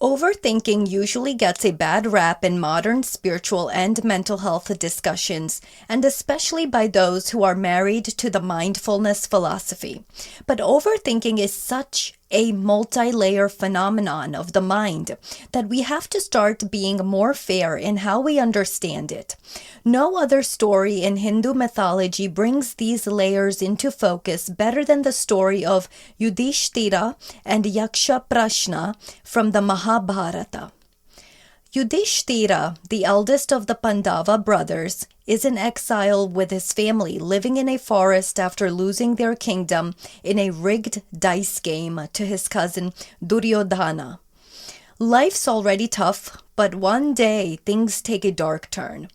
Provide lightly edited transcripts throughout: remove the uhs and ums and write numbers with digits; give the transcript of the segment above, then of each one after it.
Overthinking usually gets a bad rap in modern spiritual and mental health discussions, and especially by those who are married to the mindfulness philosophy. But overthinking is such a multi-layer phenomenon of the mind that we have to start being more fair in how we understand it. No other story in Hindu mythology brings these layers into focus better than the story of Yudhishthira and Yaksha Prashna from the Mahabharata. Yudhishthira, the eldest of the Pandava brothers, is in exile with his family, living in a forest after losing their kingdom in a rigged dice game to his cousin Duryodhana. Life's already tough, but one day things take a dark turn.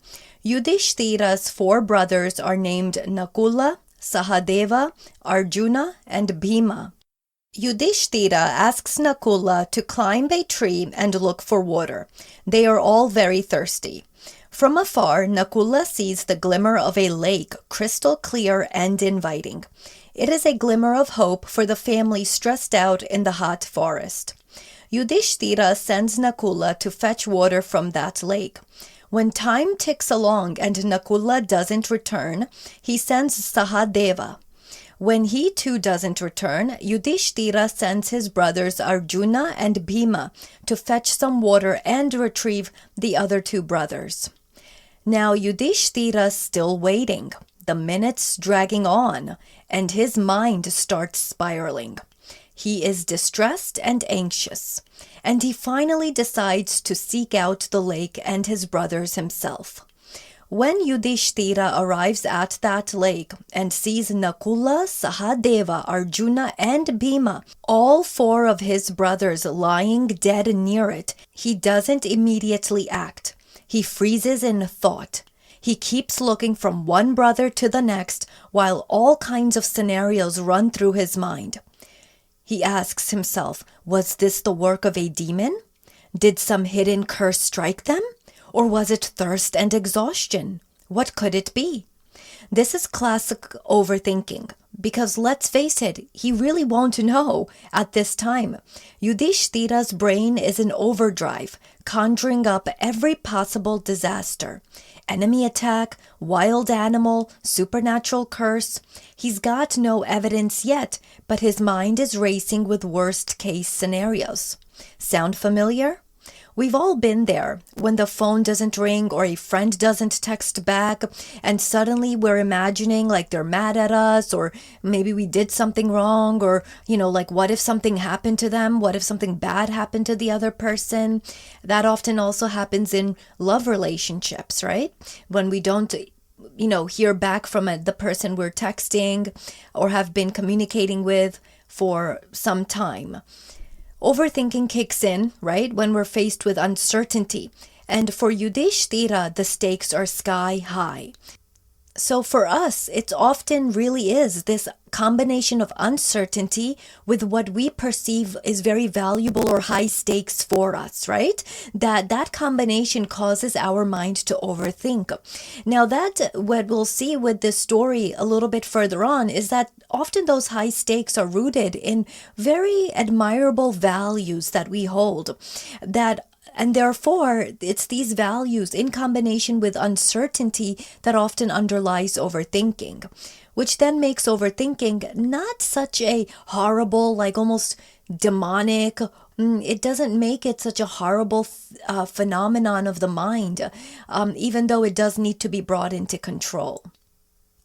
Yudhishthira's four brothers are named Nakula, Sahadeva, Arjuna, and Bhima. Yudhishthira asks Nakula to climb a tree and look for water. They are all very thirsty. From afar, Nakula sees the glimmer of a lake, crystal clear and inviting. It is a glimmer of hope for the family stressed out in the hot forest. Yudhishthira sends Nakula to fetch water from that lake. When time ticks along and Nakula doesn't return, he sends Sahadeva. When he too doesn't return, Yudhishthira sends his brothers Arjuna and Bhima to fetch some water and retrieve the other two brothers. Now Yudhishthira's still waiting, the minutes dragging on, and his mind starts spiraling. He is distressed and anxious, and he finally decides to seek out the lake and his brothers himself. When Yudhishthira arrives at that lake and sees Nakula, Sahadeva, Arjuna, and Bhima, all four of his brothers lying dead near it, he doesn't immediately act. He freezes in thought. He keeps looking from one brother to the next while all kinds of scenarios run through his mind. He asks himself, was this the work of a demon? Did some hidden curse strike them? Or was it thirst and exhaustion? What could it be? This is classic overthinking, because let's face it, he really won't know at this time. Yudhishthira's brain is in overdrive, conjuring up every possible disaster. Enemy attack, wild animal, supernatural curse. He's got no evidence yet, but his mind is racing with worst-case scenarios. Sound familiar? We've all been there when the phone doesn't ring or a friend doesn't text back, and suddenly we're imagining like they're mad at us, or maybe we did something wrong, or, like what if something happened to them? What if something bad happened to the other person? That often also happens in love relationships, right? When we don't hear back from the person we're texting or have been communicating with for some time. Overthinking kicks in, right, when we're faced with uncertainty. And for Yudhishthira, the stakes are sky high. So for us, it often really is this combination of uncertainty with what we perceive is very valuable or high stakes for us, right? That combination causes our mind to overthink. Now what we'll see with this story a little bit further on is that often those high stakes are rooted in very admirable values that we hold, and therefore, it's these values in combination with uncertainty that often underlies overthinking, which then makes overthinking not such a horrible, like almost demonic, it doesn't make it such a horrible phenomenon of the mind, even though it does need to be brought into control.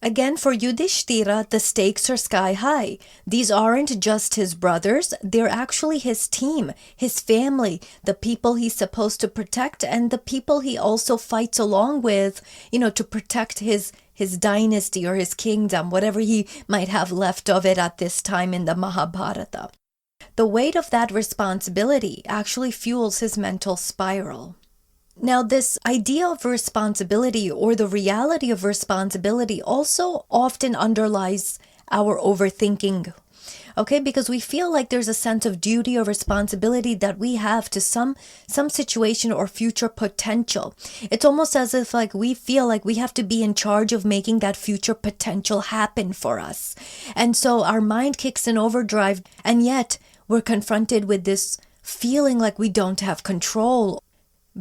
Again, for Yudhishthira, the stakes are sky high. These aren't just his brothers, they're actually his team, his family, the people he's supposed to protect, and the people he also fights along with, to protect his dynasty or his kingdom, whatever he might have left of it at this time in the Mahabharata. The weight of that responsibility actually fuels his mental spiral. Now, this idea of responsibility or the reality of responsibility also often underlies our overthinking, okay? Because we feel like there's a sense of duty or responsibility that we have to some situation or future potential. It's almost as if like we feel like we have to be in charge of making that future potential happen for us. And so our mind kicks in overdrive, and yet we're confronted with this feeling like we don't have control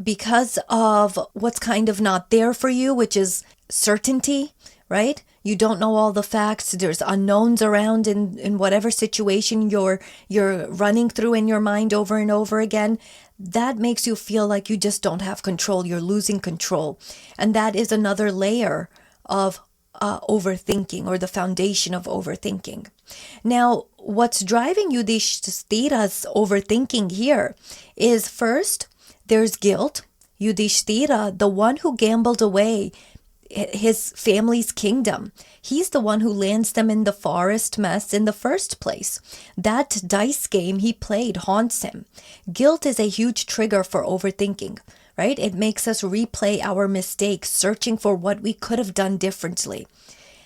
because of what's kind of not there for you, which is certainty, right? You don't know all the facts. There's unknowns around in whatever situation you're running through in your mind over and over again. That makes you feel like you just don't have control. You're losing control. And that is another layer of overthinking, or the foundation of overthinking. Now, what's driving Yudhishthira's overthinking here is, first, there's guilt. Yudhishthira, the one who gambled away his family's kingdom, he's the one who lands them in the forest mess in the first place. That dice game he played haunts him. Guilt is a huge trigger for overthinking, right? It makes us replay our mistakes, searching for what we could have done differently.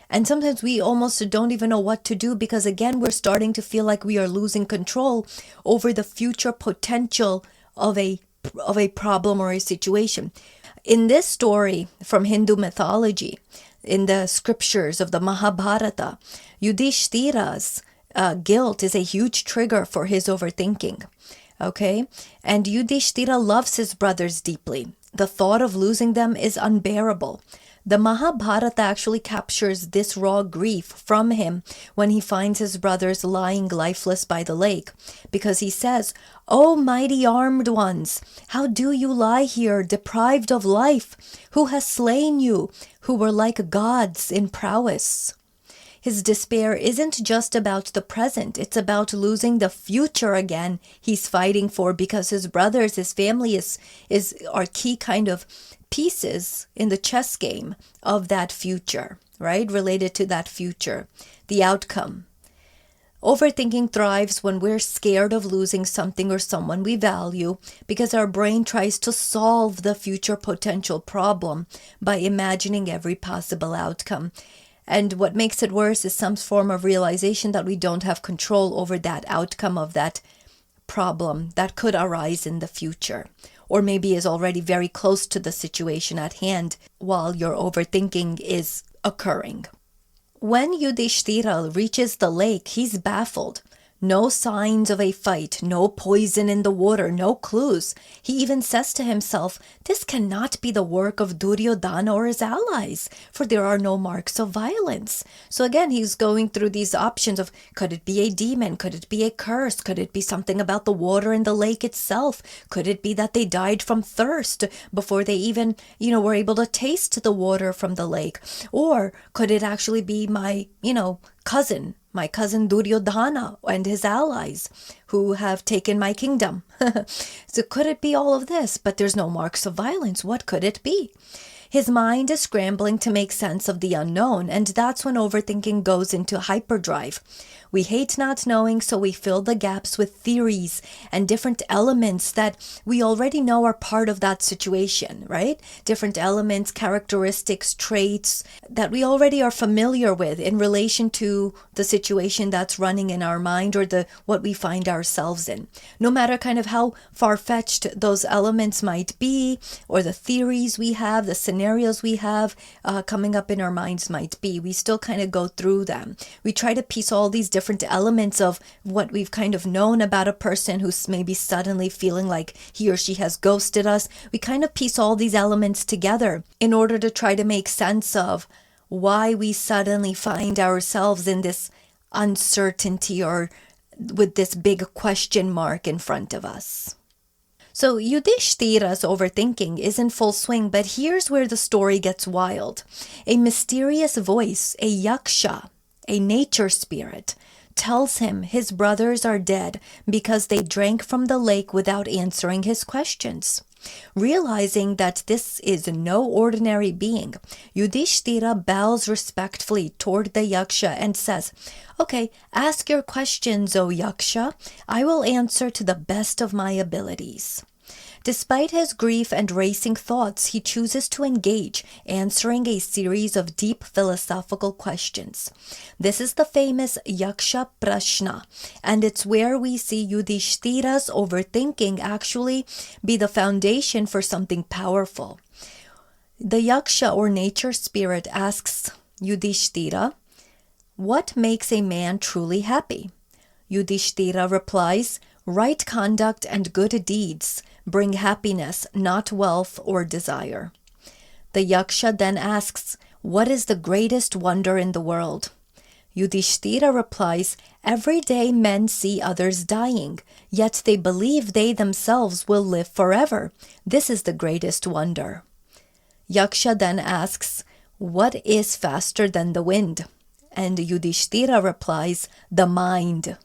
And sometimes we almost don't even know what to do, because again, we're starting to feel like we are losing control over the future potential of a problem or a situation. In this story from Hindu mythology, in the scriptures of the Mahabharata, Yudhishthira's guilt is a huge trigger for his overthinking. Okay? And Yudhishthira loves his brothers deeply. The thought of losing them is unbearable. The Mahabharata actually captures this raw grief from him when he finds his brothers lying lifeless by the lake, because he says, "O mighty armed ones, how do you lie here deprived of life? Who has slain you, who were like gods in prowess?" His despair isn't just about the present, it's about losing the future again he's fighting for, because his brothers, his family are key kind of pieces in the chess game of that future, right? Related to that future, the outcome. Overthinking thrives when we're scared of losing something or someone we value, because our brain tries to solve the future potential problem by imagining every possible outcome. And what makes it worse is some form of realization that we don't have control over that outcome of that problem that could arise in the future, or maybe is already very close to the situation at hand while your overthinking is occurring. When Yudhishthira reaches the lake, he's baffled. No signs of a fight, no poison in the water, no clues. He even says to himself, this cannot be the work of Duryodhana or his allies, for there are no marks of violence. So again, he's going through these options of, could it be a demon? Could it be a curse? Could it be something about the water in the lake itself? Could it be that they died from thirst before they even, were able to taste the water from the lake? Or could it actually be my cousin Duryodhana and his allies who have taken my kingdom? So could it be all of this? But there's no marks of violence. What could it be? His mind is scrambling to make sense of the unknown, and that's when overthinking goes into hyperdrive. We hate not knowing, so we fill the gaps with theories and different elements that we already know are part of that situation, right? Different elements, characteristics, traits that we already are familiar with in relation to the situation that's running in our mind, or what we find ourselves in. No matter kind of how far-fetched those elements might be, or the theories we have, the scenarios we have coming up in our minds might be, we still kind of go through them. We try to piece all these different elements of what we've kind of known about a person who's maybe suddenly feeling like he or she has ghosted us. We kind of piece all these elements together in order to try to make sense of why we suddenly find ourselves in this uncertainty, or with this big question mark in front of us. So Yudhishthira's overthinking is in full swing, but here's where the story gets wild. A mysterious voice, a yaksha, a nature spirit, tells him his brothers are dead because they drank from the lake without answering his questions. Realizing that this is no ordinary being, Yudhishthira bows respectfully toward the yaksha and says, "Okay, ask your questions, O yaksha. I will answer to the best of my abilities." Despite his grief and racing thoughts, he chooses to engage, answering a series of deep philosophical questions. This is the famous Yaksha Prashna, and it's where we see Yudhishthira's overthinking actually be the foundation for something powerful. The Yaksha, or nature spirit, asks Yudhishthira, "What makes a man truly happy?" Yudhishthira replies, Right conduct and good deeds bring happiness, not wealth or desire. The Yaksha then asks, what is the greatest wonder in the world? Yudhishthira replies, every day men see others dying, yet they believe they themselves will live forever. This is the greatest wonder. Yaksha then asks, what is faster than the wind? And Yudhishthira replies, the mind.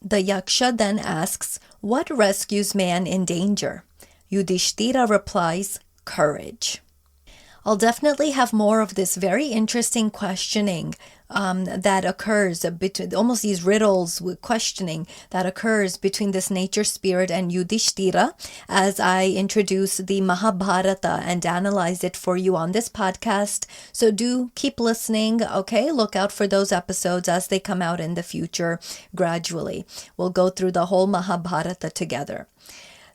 The Yaksha then asks, what rescues man in danger? Yudhishthira replies, courage. I'll definitely have more of this very interesting questioning that occurs between almost these riddles with questioning that occurs between this nature spirit and Yudhishthira as I introduce the Mahabharata and analyze it for you on this podcast. So do keep listening, okay? Look out for those episodes as they come out in the future gradually. We'll go through the whole Mahabharata together.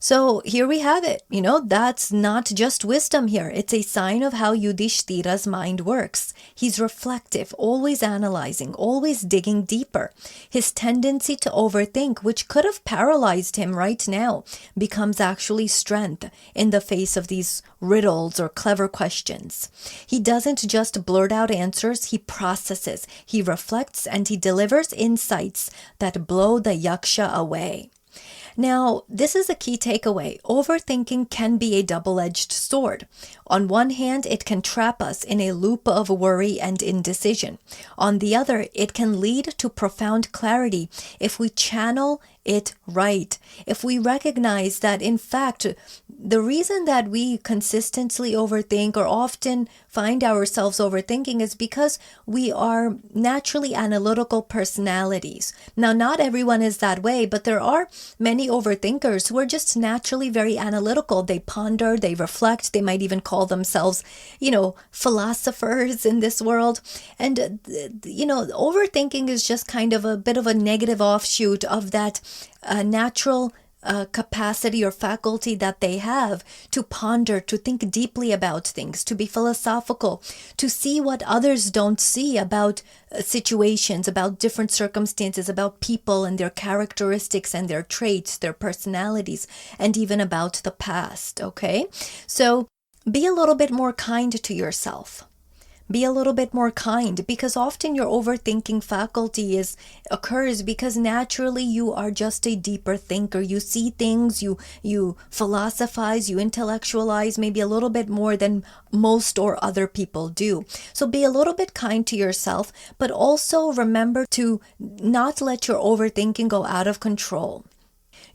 So here we have it. That's not just wisdom here. It's a sign of how Yudhishthira's mind works. He's reflective, always analyzing, always digging deeper. His tendency to overthink, which could have paralyzed him right now, becomes actually strength in the face of these riddles or clever questions. He doesn't just blurt out answers, he processes, he reflects, and he delivers insights that blow the Yaksha away. Now, this is a key takeaway. Overthinking can be a double-edged sword. On one hand, it can trap us in a loop of worry and indecision. On the other, it can lead to profound clarity if we channel it right. If we recognize that, in fact, the reason that we consistently overthink or often find ourselves overthinking is because we are naturally analytical personalities. Now, not everyone is that way, but there are many overthinkers who are just naturally very analytical. They ponder, they reflect, they might even call themselves, philosophers in this world. And, overthinking is just kind of a bit of a negative offshoot of that natural capacity or faculty that they have to ponder, to think deeply about things, to be philosophical, to see what others don't see about situations, about different circumstances, about people and their characteristics and their traits, their personalities, and even about the past, okay? So be a little bit more kind to yourself. Be a little bit more kind, because often your overthinking faculty occurs because naturally you are just a deeper thinker. You see things, you philosophize, you intellectualize maybe a little bit more than most or other people do. So be a little bit kind to yourself, but also remember to not let your overthinking go out of control.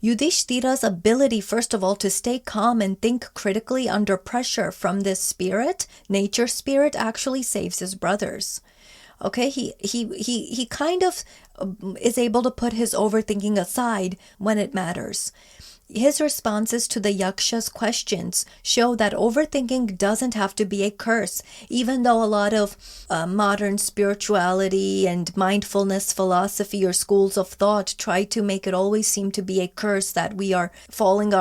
Yudhishthira's ability, first of all, to stay calm and think critically under pressure from this spirit, nature spirit, actually saves his brothers. Okay, he kind of is able to put his overthinking aside when it matters. His responses to the Yaksha's questions show that overthinking doesn't have to be a curse, even though a lot of modern spirituality and mindfulness philosophy or schools of thought try to make it always seem to be a curse that we are falling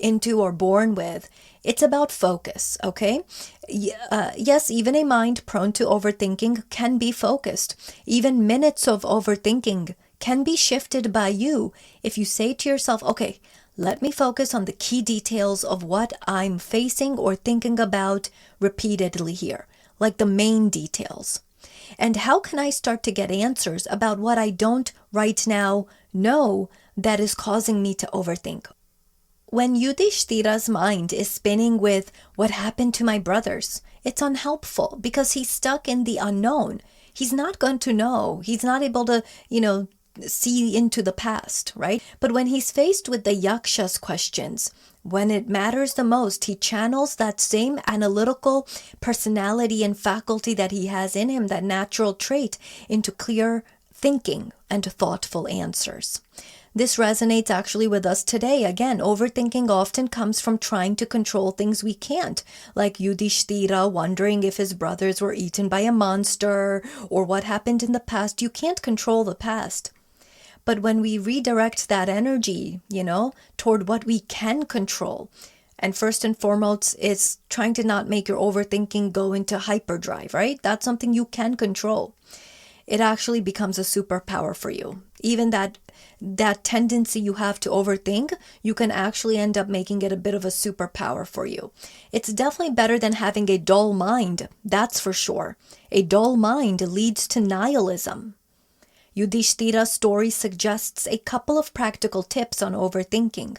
into or born with. It's about focus, okay? Yes, even a mind prone to overthinking can be focused. Even minutes of overthinking can be shifted by you if you say to yourself, okay, let me focus on the key details of what I'm facing or thinking about repeatedly here, like the main details. And how can I start to get answers about what I don't right now know that is causing me to overthink? When Yudhishthira's mind is spinning with what happened to my brothers, it's unhelpful because he's stuck in the unknown. He's not going to know. He's not able to, see into the past, right? But when he's faced with the Yaksha's questions, when it matters the most, he channels that same analytical personality and faculty that he has in him, that natural trait, into clear thinking and thoughtful answers. This resonates actually with us today. Again, overthinking often comes from trying to control things we can't, like Yudhishthira wondering if his brothers were eaten by a monster or what happened in the past. You can't control the past. But when we redirect that energy, toward what we can control, and first and foremost, it's trying to not make your overthinking go into hyperdrive, right? That's something you can control. it actually becomes a superpower for you. Even that tendency you have to overthink, you can actually end up making it a bit of a superpower for you. It's definitely better than having a dull mind, that's for sure. A dull mind leads to nihilism. Yudhishthira's story suggests a couple of practical tips on overthinking.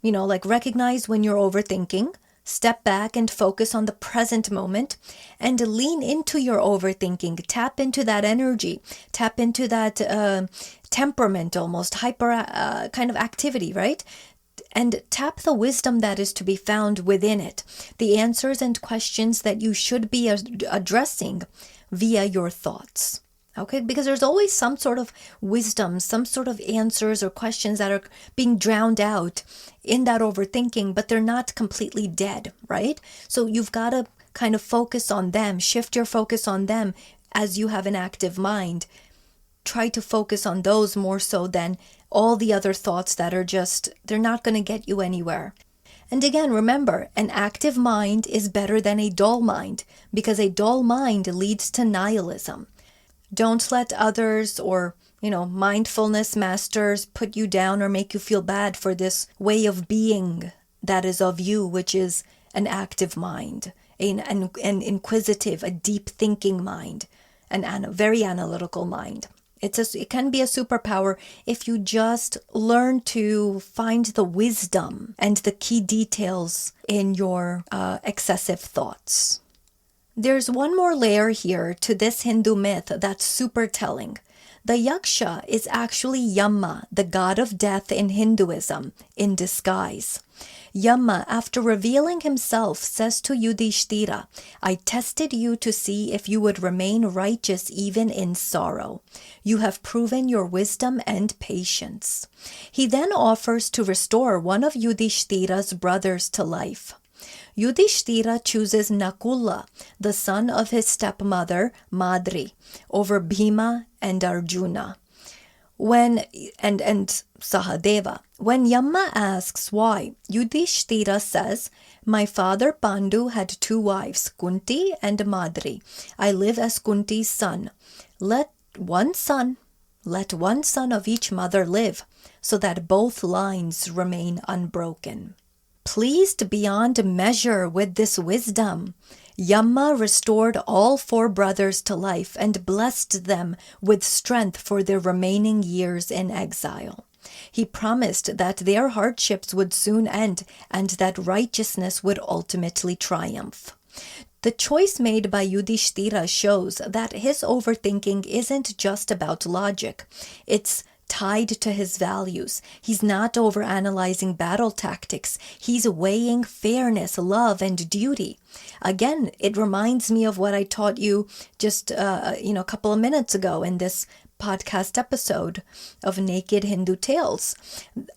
Like recognize when you're overthinking, step back and focus on the present moment, and lean into your overthinking. Tap into that energy, tap into that temperament, almost hyper kind of activity, right? And tap the wisdom that is to be found within it, the answers and questions that you should be addressing via your thoughts. Okay, because there's always some sort of wisdom, some sort of answers or questions that are being drowned out in that overthinking, but they're not completely dead, right? So you've got to kind of focus on them, shift your focus on them as you have an active mind. Try to focus on those more so than all the other thoughts that are they're not going to get you anywhere. And again, remember, an active mind is better than a dull mind, because a dull mind leads to nihilism. Don't let others or, mindfulness masters put you down or make you feel bad for this way of being that is of you, which is an active mind, an inquisitive, a deep thinking mind, a very analytical mind. It can be a superpower if you just learn to find the wisdom and the key details in your excessive thoughts. There's one more layer here to this Hindu myth that's super telling. The Yaksha is actually Yama, the god of death in Hinduism, in disguise. Yama, after revealing himself, says to Yudhishthira, "I tested you to see if you would remain righteous even in sorrow. You have proven your wisdom and patience." He then offers to restore one of Yudhishthira's brothers to life. Yudhishthira chooses Nakula, the son of his stepmother, Madri, over Bhima and Arjuna. And Sahadeva. When Yama asks why, Yudhishthira says, "My father Pandu had 2 wives, Kunti and Madri. I live as Kunti's son. Let one son of each mother live, so that both lines remain unbroken." Pleased beyond measure with this wisdom, Yama restored all 4 brothers to life and blessed them with strength for their remaining years in exile. He promised that their hardships would soon end and that righteousness would ultimately triumph. The choice made by Yudhishthira shows that his overthinking isn't just about logic. It's tied to his values. He's not overanalyzing battle tactics. He's weighing fairness, love, and duty. Again, it reminds me of what I taught you just a couple of minutes ago in this podcast episode of Naked Hindu Tales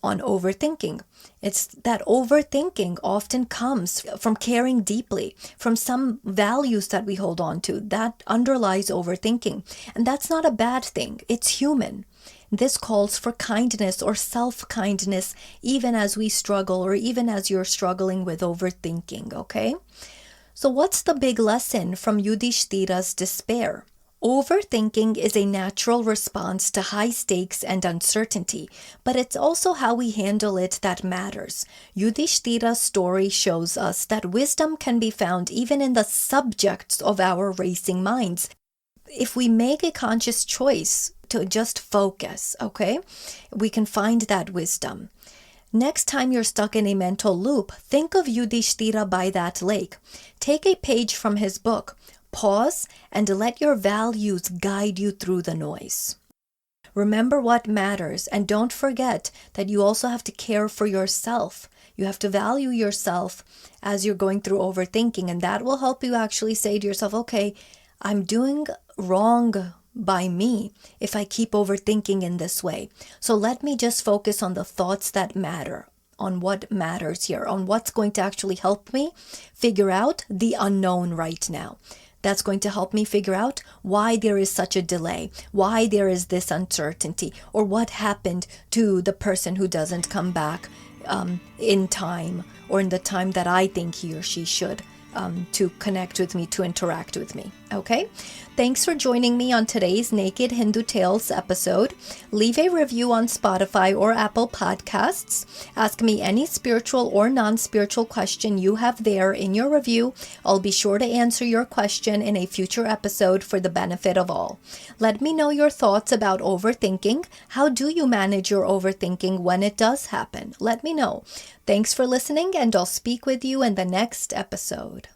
on overthinking. It's that overthinking often comes from caring deeply, from some values that we hold on to that underlies overthinking. And that's not a bad thing. It's human. This calls for kindness or self-kindness even as we struggle or even as you're struggling with overthinking, okay? So what's the big lesson from Yudhishthira's despair? Overthinking is a natural response to high stakes and uncertainty, but it's also how we handle it that matters. Yudhishthira's story shows us that wisdom can be found even in the subjects of our racing minds. If we make a conscious choice to just focus, okay, we can find that wisdom. Next time you're stuck in a mental loop, think of Yudhishthira by that lake. Take a page from his book, pause, and let your values guide you through the noise. Remember what matters, and don't forget that you also have to care for yourself. You have to value yourself as you're going through overthinking, and that will help you actually say to yourself, okay, I'm doing wrong by me if I keep overthinking in this way. So let me just focus on the thoughts that matter, on what matters here, on what's going to actually help me figure out the unknown right now. That's going to help me figure out why there is such a delay, why there is this uncertainty, or what happened to the person who doesn't come back in time, or in the time that I think he or she should, to connect with me, to interact with me. Okay? Thanks for joining me on today's Naked Hindu Tales episode. Leave a review on Spotify or Apple Podcasts. Ask me any spiritual or non-spiritual question you have there in your review. I'll be sure to answer your question in a future episode for the benefit of all. Let me know your thoughts about overthinking. How do you manage your overthinking when it does happen? Let me know. Thanks for listening, and I'll speak with you in the next episode.